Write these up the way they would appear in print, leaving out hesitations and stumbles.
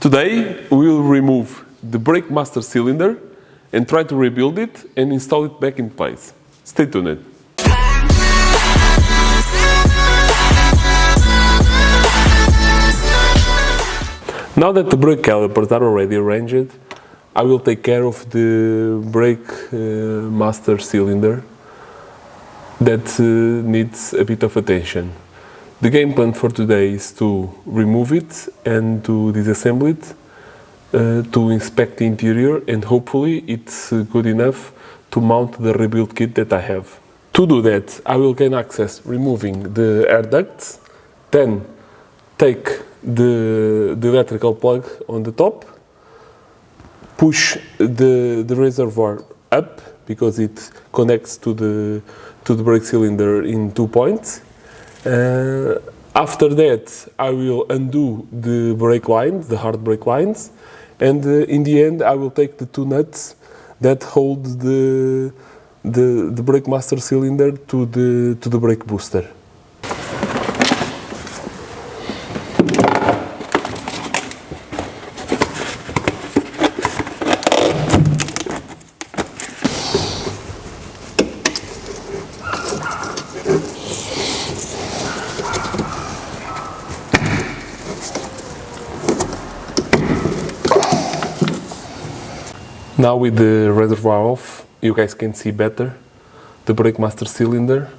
Today we will remove the brake master cylinder and try to rebuild it and install it back in place. Stay tuned. Now that the brake calipers are already arranged, I will take care of the brake master cylinder that needs a bit of attention. The game plan for today is to remove it and to disassemble it, to inspect the interior, and hopefully it's good enough to mount the rebuild kit that I have. To do that, I will gain access removing the air ducts, then take the electrical plug on the top, push the reservoir up because it connects to the brake cylinder in 2 points. After that, I will undo the brake lines, the hard brake lines, and in the end I will take the 2 nuts that hold the brake master cylinder to the brake booster. Now with the reservoir off, you guys can see better the brake master cylinder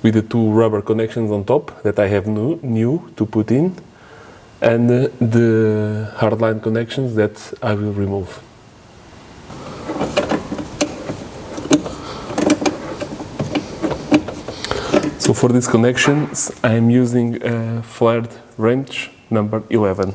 with the 2 rubber connections on top that I have new to put in, and the hardline connections that I will remove. So for these connections I am using a flared wrench number 11.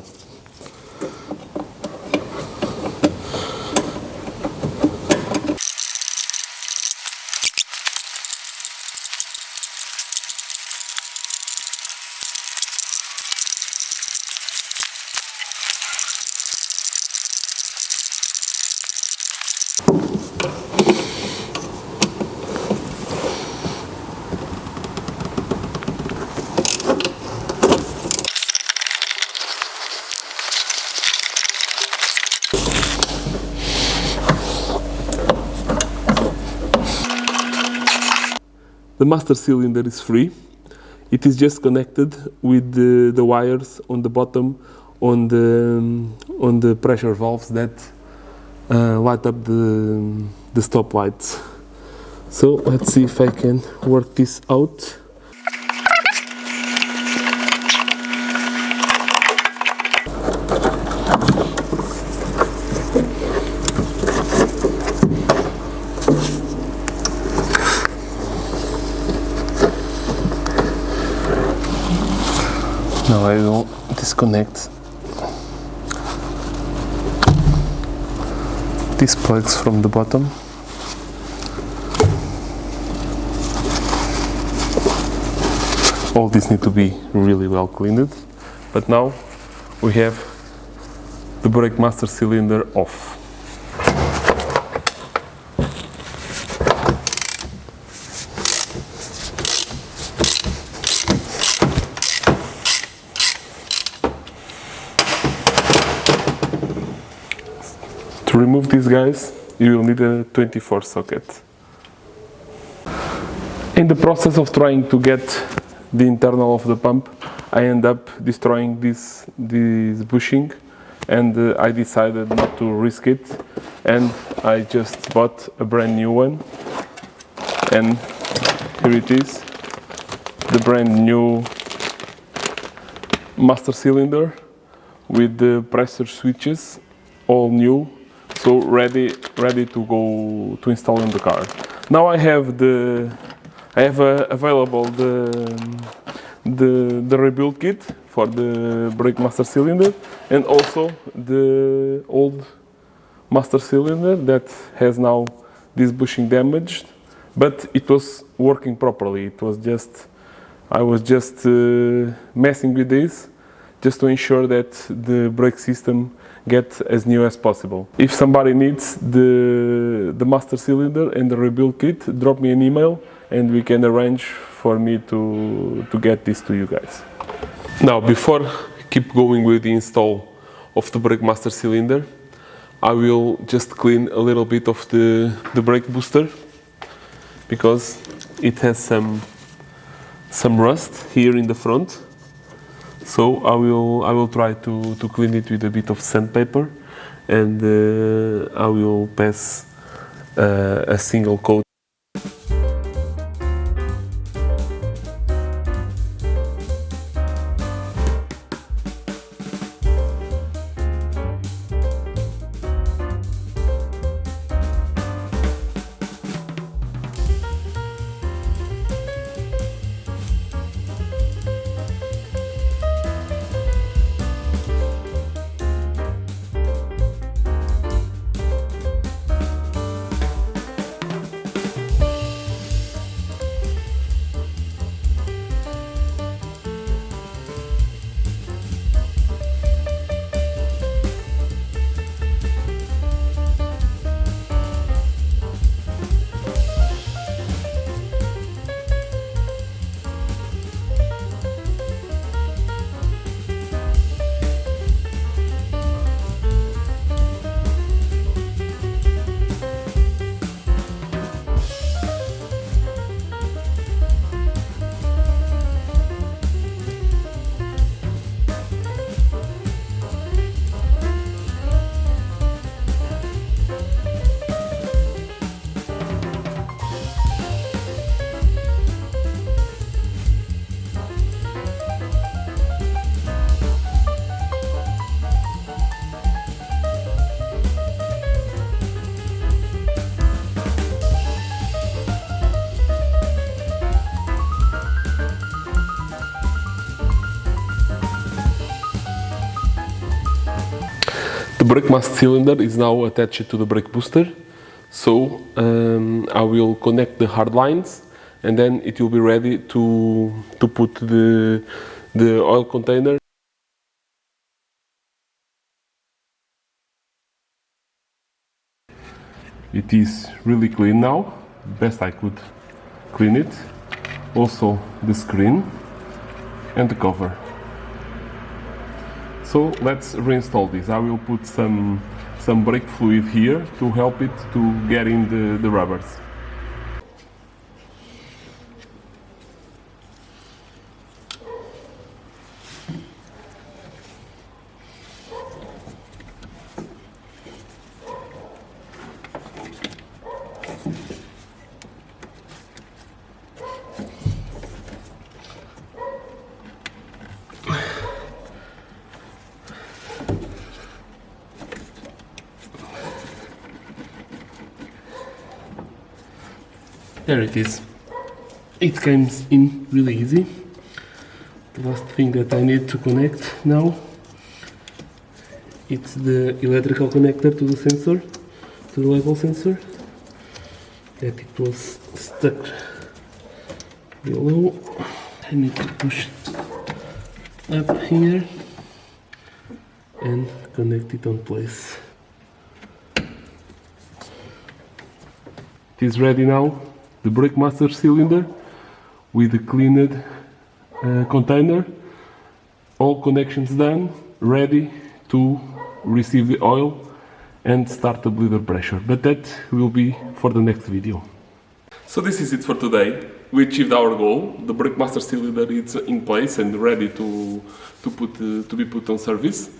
The master cylinder is free. It is just connected with the wires on the bottom on the pressure valves that light up the stop lights. So let's see if I can work this out. Now I will disconnect these plugs from the bottom. All these need to be really well cleaned, but now we have the brake master cylinder off. To remove these guys, you will need a 24 socket. In the process of trying to get the internal of the pump, I end up destroying this bushing, and I decided not to risk it, and I just bought a brand new one, and here it is, the brand new master cylinder with the pressure switches, all new. So ready to go to install in the car. Now I have available the rebuild kit for the brake master cylinder, and also the old master cylinder that has now this bushing damaged, but it was working properly. I was just messing with this just to ensure that the brake system get as new as possible. If somebody needs the master cylinder and the rebuild kit, drop me an email and we can arrange for me to get this to you guys. Now, before keep going with the install of the brake master cylinder, I will just clean a little bit of the brake booster, because it has some rust here in the front. So I will try to clean it with a bit of sandpaper, and I will pass a single coat. The brake master cylinder is now attached to the brake booster, so I will connect the hard lines, and then it will be ready to put the oil container. It is really clean now, best I could clean it. Also the screen and the cover. So let's reinstall this. I will put some brake fluid here to help it to get in the rubbers. There it is. It comes in really easy. The last thing that I need to connect now, it's the electrical connector to the sensor, to the level sensor, that it was stuck below. I need to push it up here and connect it on place. It is ready now. The brake master cylinder with the cleaned container, all connections done, ready to receive the oil and start the bleeder pressure, but that will be for the next video. So this is it for today. We achieved our goal. The brake master cylinder is in place and ready to be put on service.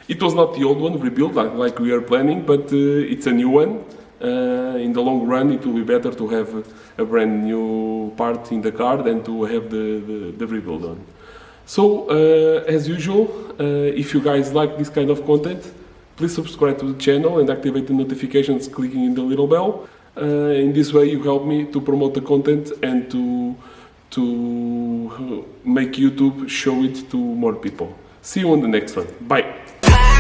It was not the old one rebuilt like we are planning, but it's a new one. In the long run, it will be better to have a brand new part in the car than to have the rebuild on. So, as usual, if you guys like this kind of content, please subscribe to the channel and activate the notifications clicking in the little bell. In this way, you help me to promote the content and to make YouTube show it to more people. See you on the next one. Bye!